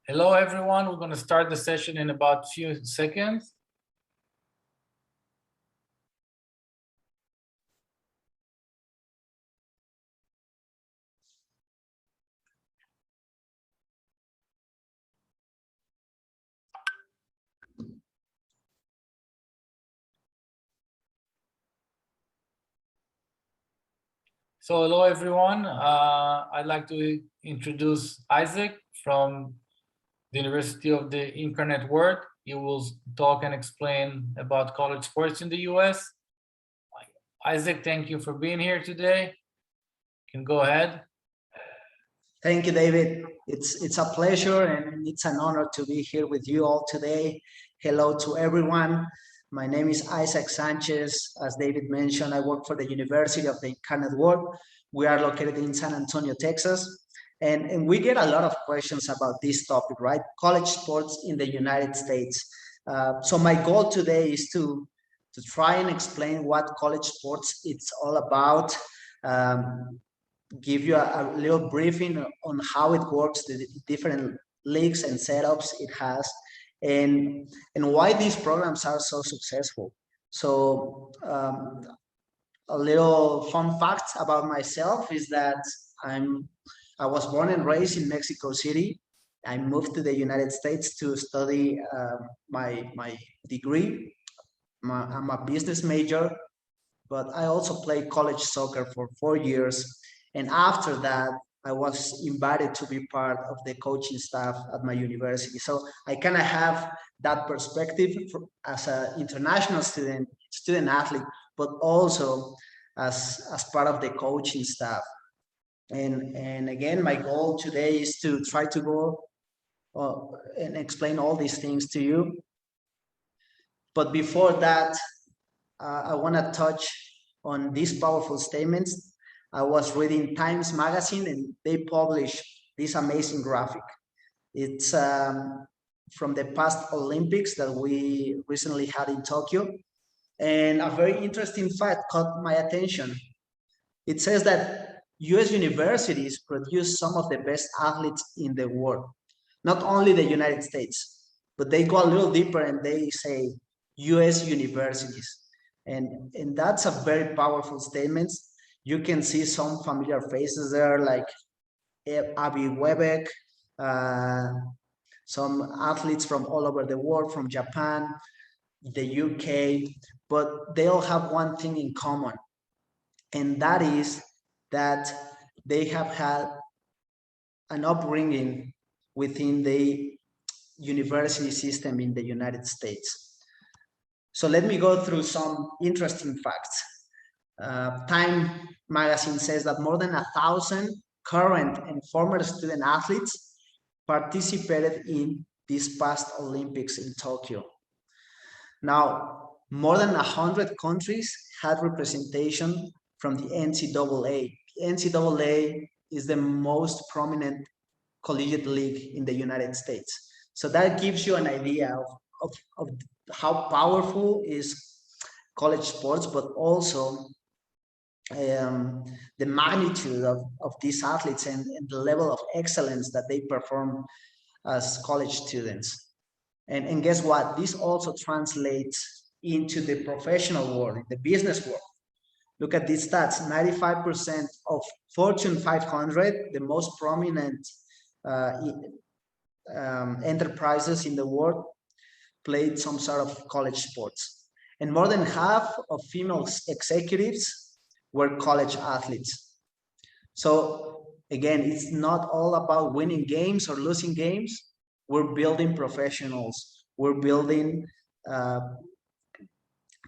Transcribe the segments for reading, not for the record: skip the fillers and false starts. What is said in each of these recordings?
Hello, everyone. We're going to start the session in about a few seconds. So hello, everyone. I'd like to introduce Isaac from the University of the Incarnate World. He will talk and explain about college sports in the US. Isaac, thank you for being here today. You can go ahead. Thank you, David. It's a pleasure and it's an honor to be here with you all today. Hello to everyone. My name is Isaac Sanchez. As David mentioned, I work for the University of the Incarnate World. We are located in San Antonio, Texas. And we get a lot of questions about this topic, right? College sports in the United States. So my goal today is to try and explain what college sports it's all about. Give you a little briefing on how it works, the different leagues and setups it has, and why these programs are so successful. So a little fun fact about myself is that I was born and raised in Mexico City. I moved to the United States to study my degree. I'm a business major, but I also played college soccer for 4 years. And after that, I was invited to be part of the coaching staff at my university. So I kind of have that perspective as an international student athlete, but also as part of the coaching staff. And again, my goal today is to try to go and explain all these things to you. But before that, I want to touch on these powerful statements. I was reading Times Magazine and they published this amazing graphic. It's from the past Olympics that we recently had in Tokyo. And a very interesting fact caught my attention. It says that US universities produce some of the best athletes in the world, not only the United States, but they go a little deeper and they say US universities. And that's a very powerful statement. You can see some familiar faces there, like Abby Webeck, some athletes from all over the world, from Japan, the UK, but they all have one thing in common, and that is that they have had an upbringing within the university system in the United States. So let me go through some interesting facts. Time magazine says that more than 1,000 current and former student athletes participated in this past Olympics in Tokyo. Now, more than 100 countries had representation from the NCAA. The NCAA is the most prominent collegiate league in the United States. So that gives you an idea of how powerful is college sports, but also the magnitude of these athletes and the level of excellence that they perform as college students. And guess what? This also translates into the professional world, the business world. Look at these stats. 95% of Fortune 500, the most prominent enterprises in the world, played some sort of college sports. And more than half of female executives were college athletes. So again, it's not all about winning games or losing games. We're building professionals. We're building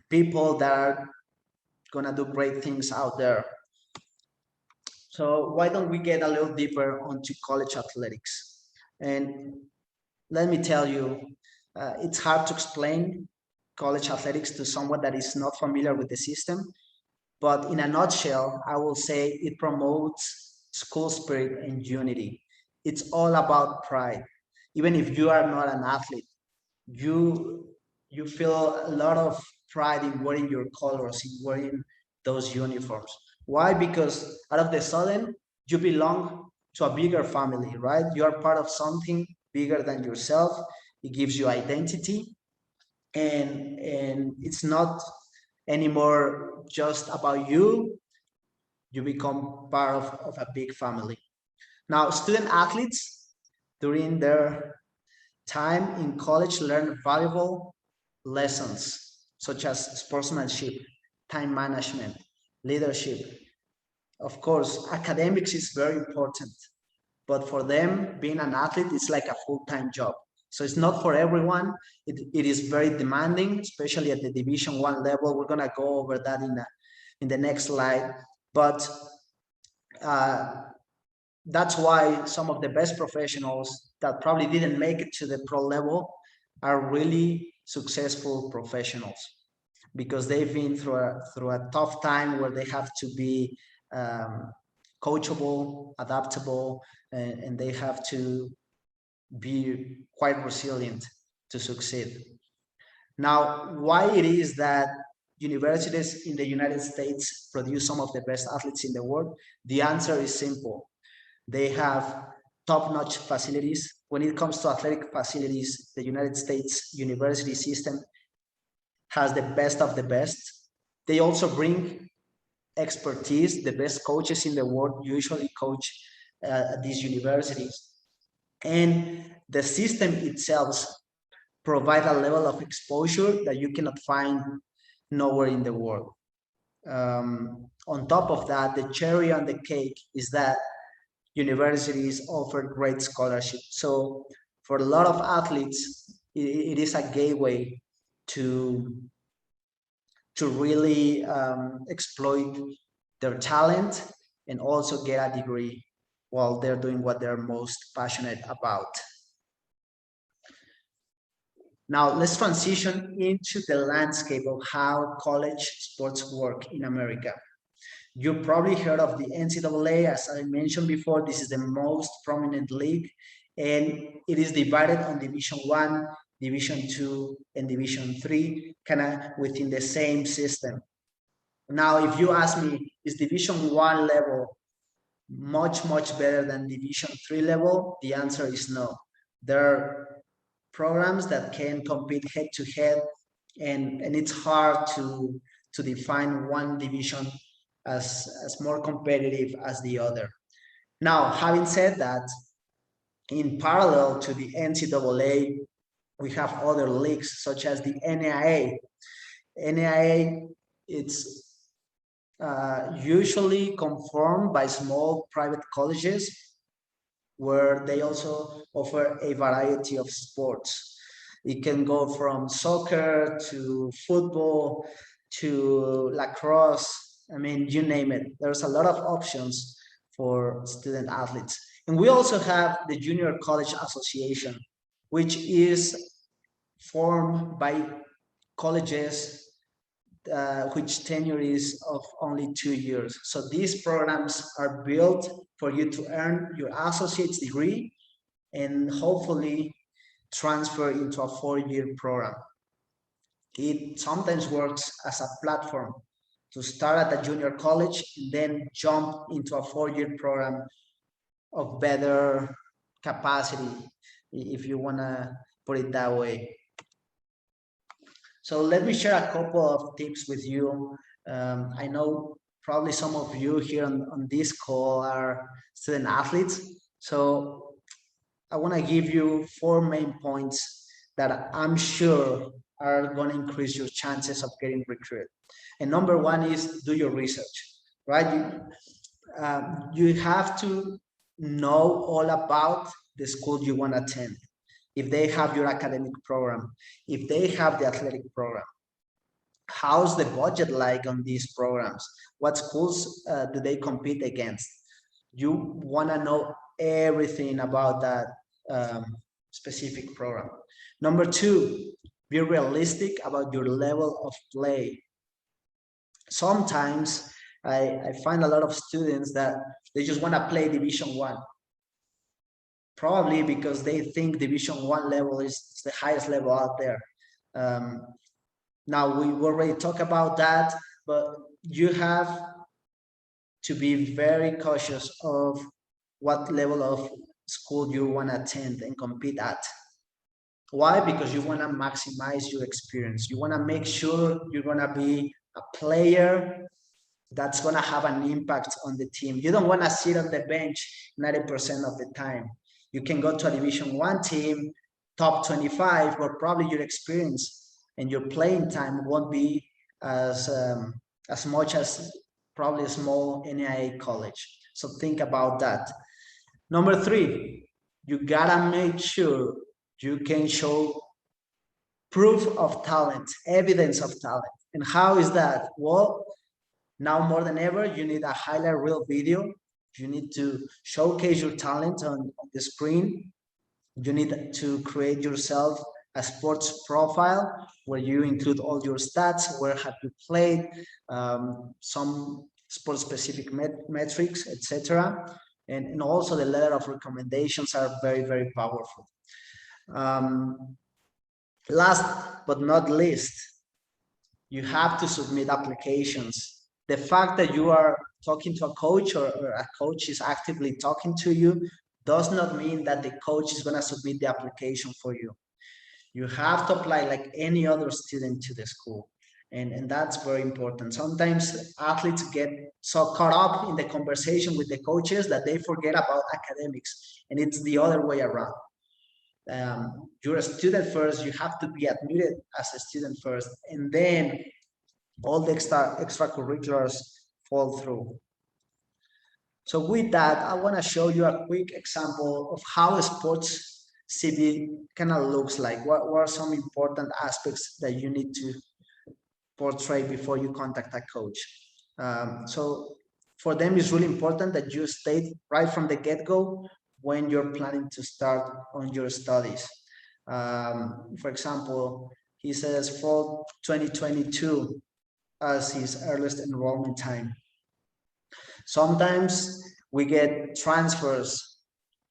people that are gonna do great things out there. So why don't we get a little deeper onto college athletics? And let me tell you, it's hard to explain college athletics to someone that is not familiar with the system. But in a nutshell, I will say it promotes school spirit and unity. It's all about pride. Even if you are not an athlete, you feel a lot of pride in wearing your colors, in wearing those uniforms. Why? Because out of the sudden, you belong to a bigger family, right? You are part of something bigger than yourself. It gives you identity, and it's not anymore just about you. You become part of a big family. Now, student athletes during their time in college learn valuable lessons such as sportsmanship, time management, leadership. Of course, academics is very important, but for them, being an athlete is like a full-time job. So it's not for everyone. It is very demanding, especially at the Division One level. We're gonna go over that in the next slide. But that's why some of the best professionals that probably didn't make it to the pro level are really successful professionals, because they've been through a tough time where they have to be coachable, adaptable, and they have to be quite resilient to succeed. Now, why it is that universities in the United States produce some of the best athletes in the world? The answer is simple. They have top-notch facilities. When it comes to athletic facilities, the United States university system has the best of the best. They also bring expertise. The best coaches in the world usually coach at these universities. And the system itself provide a level of exposure that you cannot find nowhere in the world. On top of that, the cherry on the cake is that universities offer great scholarships. So for a lot of athletes, it is a gateway to really exploit their talent and also get a degree while they're doing what they're most passionate about. Now let's transition into the landscape of how college sports work in America. You probably heard of the NCAA. As I mentioned before, this is the most prominent league, and it is divided on Division One, Division Two, and Division Three, kind of within the same system. Now, if you ask me, is Division One level much better than Division Three level? The answer is no. There are programs that can compete head to head, and it's hard to define one division as more competitive as the other. Now, having said that, in parallel to the NCAA, we have other leagues such as the NAIA. NAIA, it's usually conformed by small private colleges where they also offer a variety of sports. It can go from soccer to football to lacrosse. I mean, you name it. There's a lot of options for student athletes. And we also have the Junior College Association, which is formed by colleges which tenure is of only 2 years. So these programs are built for you to earn your associate's degree and hopefully transfer into a 4-year program. It sometimes works as a platform to start at a junior college and then jump into a 4-year program of better capacity, if you want to put it that way. So let me share a couple of tips with you. I know probably some of you here on this call are student athletes. So I want to give you 4 main points that I'm sure are going to increase your chances of getting recruited. And number 1 is do your research, right? You have to know all about the school you want to attend. If they have your academic program, if they have the athletic program, how's the budget like on these programs? What schools do they compete against? You want to know everything about that specific program. Number 2, be realistic about your level of play. Sometimes I find a lot of students that they just want to play Division 1. Probably because they think Division 1 level is the highest level out there. Now, we already talked about that, but you have to be very cautious of what level of school you want to attend and compete at. Why? Because you want to maximize your experience. You want to make sure you're going to be a player that's going to have an impact on the team. You don't want to sit on the bench 90% of the time. You can go to a Division One team, top 25, but probably your experience and your playing time won't be as much as probably a small NAIA college. So think about that. Number three, you gotta make sure you can show proof of talent, evidence of talent. And how is that? Well, now more than ever, you need a highlight reel video. You need to showcase your talent on the screen. You need to create yourself a sports profile where you include all your stats, where have you played, some sports specific metrics, etc. And also the letter of recommendations are very, very powerful. Last but not least, you have to submit applications. The fact that you are talking to a coach or a coach is actively talking to you does not mean that the coach is going to submit the application for you. You have to apply like any other student to the school. And that's very important. Sometimes athletes get so caught up in the conversation with the coaches that they forget about academics, and it's the other way around. You're a student first, you have to be admitted as a student first, and then all the extracurriculars fall through. So with that, I want to show you a quick example of how a sports CV kind of looks like. What are some important aspects that you need to portray before you contact a coach? So for them, it's really important that you state right from the get-go when you're planning to start on your studies. For example, he says fall 2022 as his earliest enrollment time. Sometimes we get transfers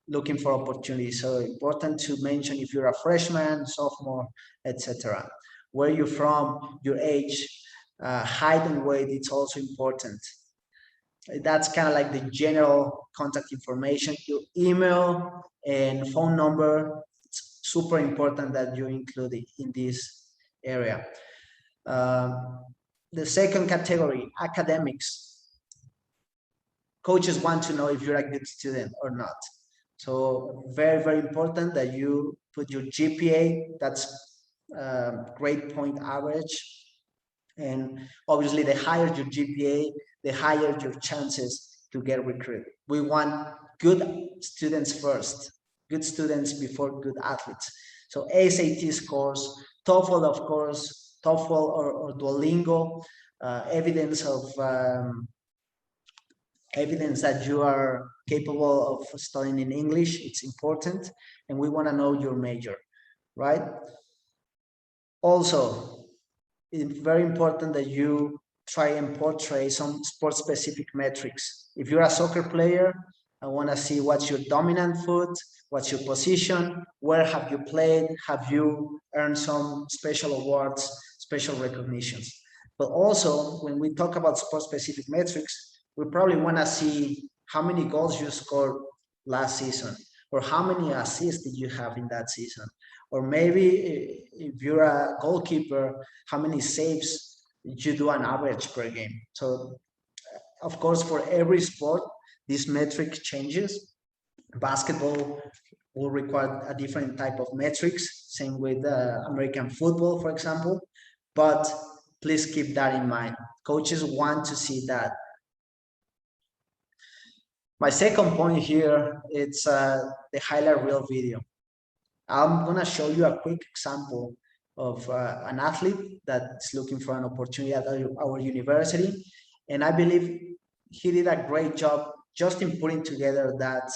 looking for opportunities. So important to mention if you're a freshman, sophomore, etc. Where you're from, your age, height and weight, it's also important. That's kind of like the general contact information. Your email and phone number, it's super important that you include it in this area. The second category, academics. Coaches want to know if you're a good student or not. So very, very important that you put your GPA, that's grade point average. And obviously the higher your GPA, the higher your chances to get recruited. We want good students first, good students before good athletes. So SAT scores, TOEFL, of course, TOEFL or Duolingo, evidence that you are capable of studying in English, it's important, and we want to know your major, right? Also, it's very important that you try and portray some sport-specific metrics. If you're a soccer player, I want to see what's your dominant foot, what's your position, where have you played, have you earned some special awards, special recognitions. But also, when we talk about sport-specific metrics, we probably want to see how many goals you scored last season, or how many assists did you have in that season, or maybe if you're a goalkeeper, how many saves did you do on average per game. So of course, for every sport, this metric changes. Basketball will require a different type of metrics, same with American football, for example, but please keep that in mind. Coaches want to see that. My second point here, it's the highlight reel video. I'm gonna show you a quick example of an athlete that's looking for an opportunity at our university. And I believe he did a great job just in putting together that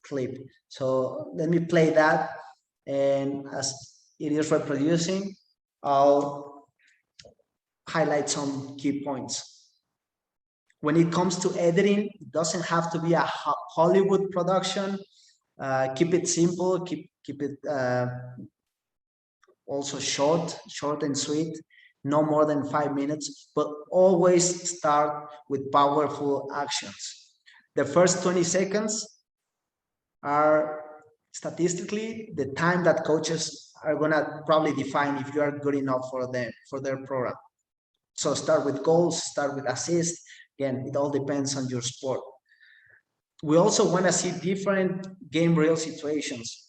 clip. So let me play that. And as it is reproducing, I'll highlight some key points. When it comes to editing, it doesn't have to be a Hollywood production. Keep it simple, keep it also short and sweet, no more than 5 minutes, but always start with powerful actions. The first 20 seconds are statistically the time that coaches are gonna probably define if you are good enough for them, for their program. So start with goals, start with assists. Again, it all depends on your sport. We also want to see different game real situations.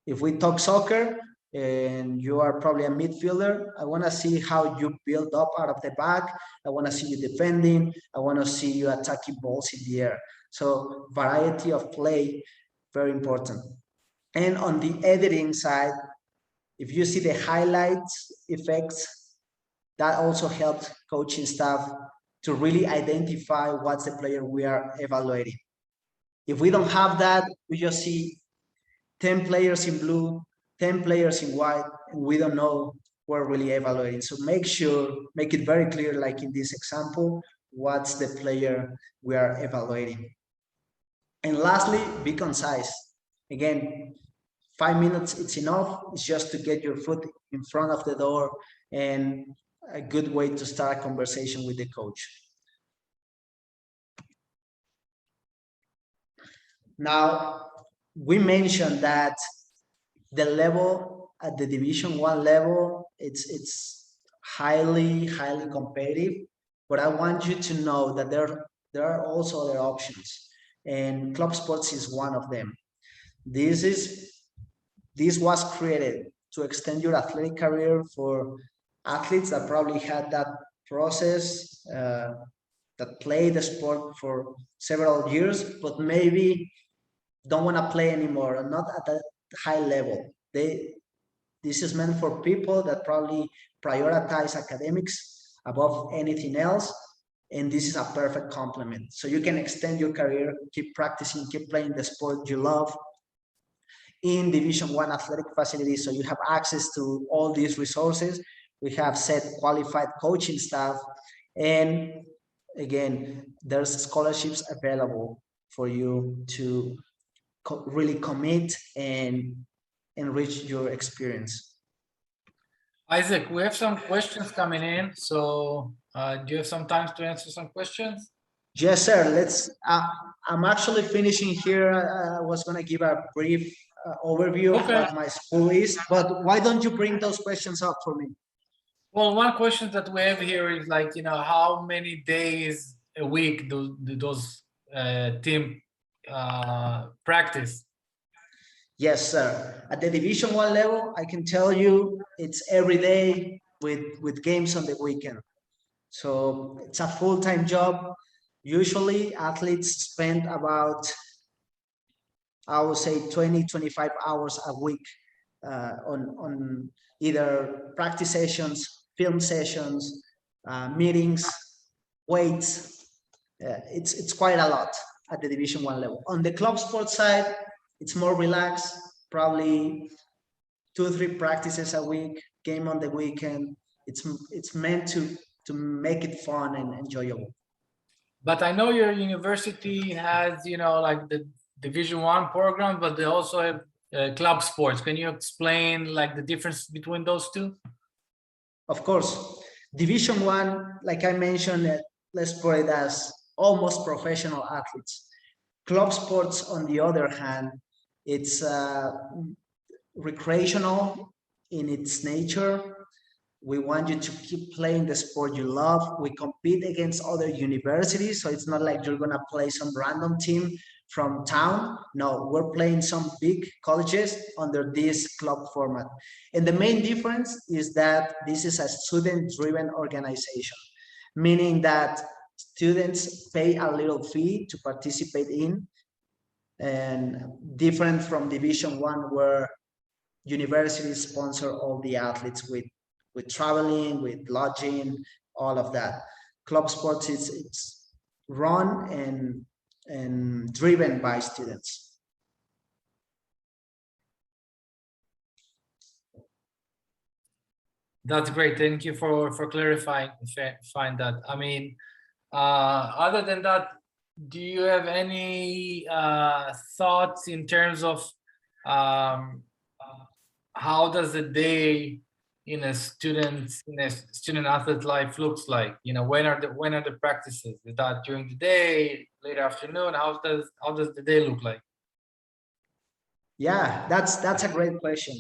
If we talk soccer and you are probably a midfielder, I want to see how you build up out of the back. I want to see you defending. I want to see you attacking balls in the air. So variety of play, very important. And on the editing side, if you see the highlights effects, that also helps coaching staff to really identify what's the player we are evaluating. If we don't have that, we just see 10 players in blue, 10 players in white, and we don't know we're really evaluating. So make it very clear, like in this example, what's the player we are evaluating. And lastly, be concise. Again, 5 minutes, it's enough. It's just to get your foot in front of the door and a good way to start a conversation with the coach. Now, we mentioned that the level at the Division 1 level, it's highly competitive, but I want you to know that there are also other options, and club sports is one of them. This was created to extend your athletic career for athletes that probably had that process, that play the sport for several years, but maybe don't want to play anymore, and not at that high level. This is meant for people that probably prioritize academics above anything else, and this is a perfect complement. So you can extend your career, keep practicing, keep playing the sport you love in Division 1 athletic facilities, so you have access to all these resources. We have set qualified coaching staff, and again, there's scholarships available for you to really commit and enrich your experience. Isaac, we have some questions coming in, so do you have some time to answer some questions? Yes, sir. I'm actually finishing here. I was going to give a brief overview of what my school is, but why don't you bring those questions up for me? Well, one question that we have here is like, how many days a week do those team practice? Yes, sir. At the Division 1 level, I can tell you it's every day with games on the weekend. So it's a full-time job. Usually athletes spend about, I would say 20, 25 hours a week on either practice sessions, film sessions, meetings, weights. It's quite a lot at the Division 1 level. On the club sports side, it's more relaxed, probably 2 or 3 practices a week, game on the weekend. It's meant to make it fun and enjoyable. But I know your university has, like the Division 1 program, but they also have club sports. Can you explain like the difference between those two? Of course. Division 1, like I mentioned, let's put it as almost professional athletes. Club sports, on the other hand, it's recreational in its nature. We want you to keep playing the sport you love. We compete against other universities, so it's not like you're gonna play some random team from town. No, we're playing some big colleges under this club format. And the main difference is that this is a student-driven organization, meaning that students pay a little fee to participate in, and different from Division 1, where universities sponsor all the athletes with traveling, with lodging, all of that. Club sports it's run and driven by students. That's great. Thank you for clarifying that. I mean, other than that, do you have any thoughts in terms of how does a day in a student athlete life looks like? When are the practices? Is that during the day, late afternoon? How does the day look like? Yeah, that's a great question.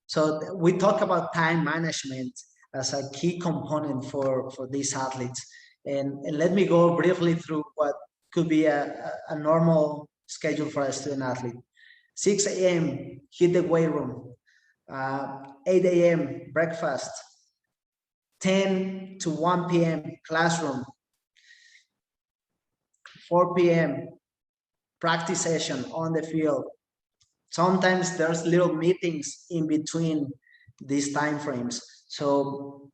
So we talk about time management as a key component for these athletes. And let me go briefly through what could be a normal schedule for a student athlete. 6 a.m., hit the weight room. 8 a.m., breakfast. 10 to 1 p.m., classroom. 4 p.m., practice session on the field. Sometimes there's little meetings in between these time frames. So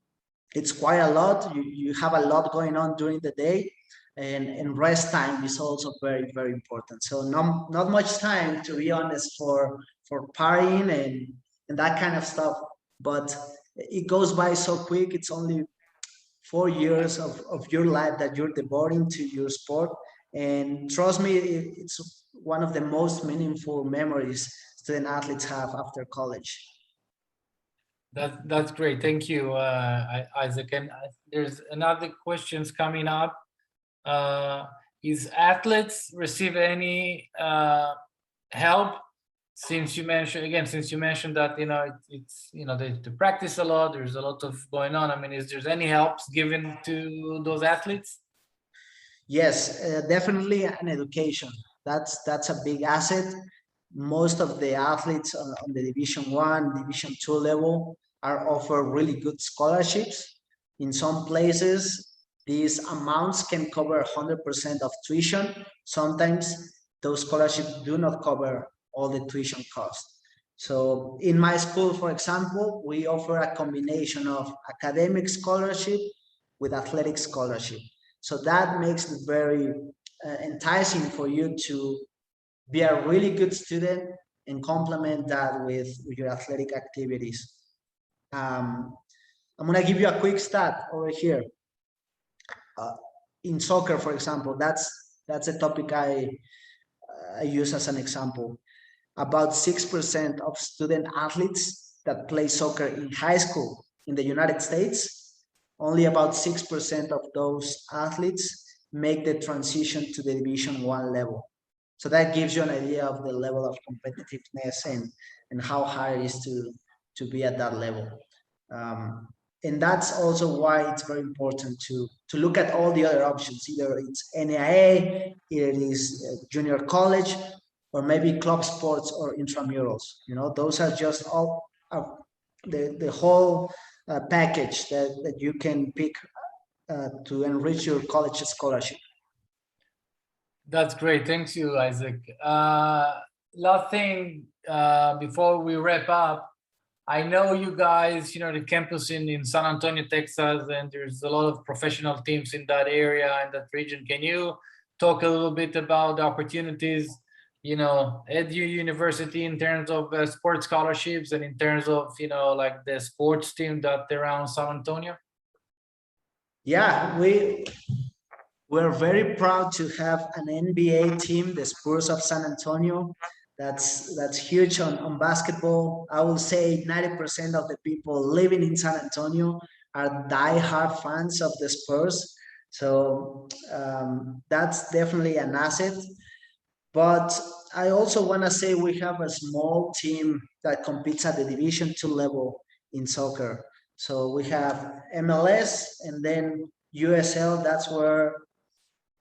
it's quite a lot. You have a lot going on during the day, and rest time is also very, very important. So not much time, to be honest, for partying and that kind of stuff. But it goes by so quick. It's only 4 years of your life that you're devoting to your sport. And trust me, it's one of the most meaningful memories student athletes have after college. That's great. Thank you, Isaac. And there's another questions coming up. Is athletes receive any help? Since you mentioned that it's they practice a lot. There's a lot of going on. I mean, is there any helps given to those athletes? Yes, definitely an education. That's a big asset. Most of the athletes on the Division One, Division Two level are offered really good scholarships. In some places, these amounts can cover 100% of tuition. Sometimes those scholarships do not cover all the tuition costs. So in my school, for example, we offer a combination of academic scholarship with athletic scholarship. So that makes it very enticing for you to be a really good student and complement that with your athletic activities. I'm going to give you a quick stat over here. In soccer, for example, that's a topic I use as an example. About 6% of student athletes that play soccer in high school in the United States, only about 6% of those athletes make the transition to the Division One level. So that gives you an idea of the level of competitiveness and how hard it is to be at that level. Um, and that's also why it's very important to look at all the other options. Either it's NAIA, either it is junior college, or maybe club sports or intramurals. Those are just all the whole package that you can pick to enrich your college scholarship. That's great. Thanks you, Isaac. Last thing before we wrap up, I know you guys, the campus in San Antonio, Texas, and there's a lot of professional teams in that area, in that region. Can you talk a little bit about the opportunities, at your university in terms of sports scholarships and in terms of, like the sports team that around San Antonio? Yeah, we're very proud to have an NBA team, the Spurs of San Antonio. That's huge on basketball. I will say 90% of the people living in San Antonio are die-hard fans of the Spurs. So that's definitely an asset. But I also want to say we have a small team that competes at the Division Two level in soccer. So we have MLS and then USL. That's where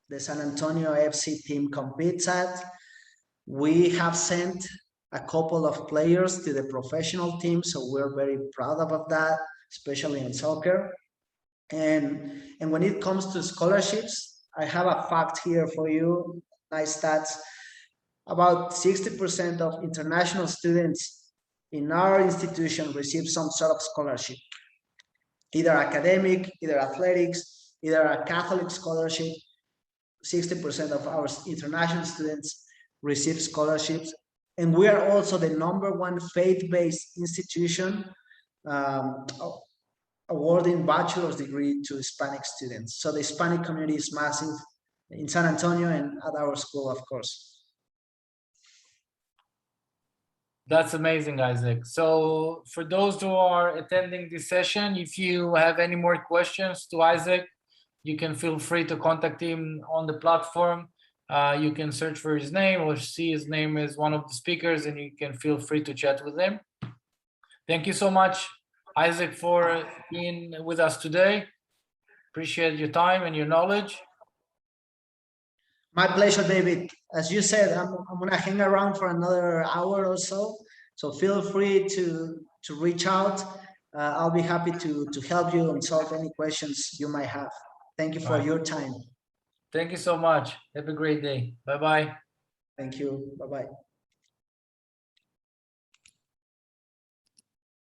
the San Antonio FC team competes at. We have sent a couple of players to the professional team, so we're very proud of that, especially in soccer. And when it comes to scholarships, I have a fact here for you, nice stats. About 60% of international students in our institution receive some sort of scholarship, either academic, either athletics, either a Catholic scholarship. 60% of our international students receive scholarships. And we are also the #1 faith-based institution awarding bachelor's degree to Hispanic students. So the Hispanic community is massive in San Antonio and at our school, of course. That's amazing, Isaac. So for those who are attending this session, if you have any more questions to Isaac, you can feel free to contact him on the platform. You can search for his name or see his name as one of the speakers, and you can feel free to chat with him. Thank you so much, Isaac, for being with us today. Appreciate your time and your knowledge. My pleasure, David. As you said, I'm gonna hang around for another hour or so. So feel free to reach out. I'll be happy to help you and solve any questions you might have. Thank you for your time. Thank you so much. Have a great day. Bye-bye. Thank you. Bye-bye.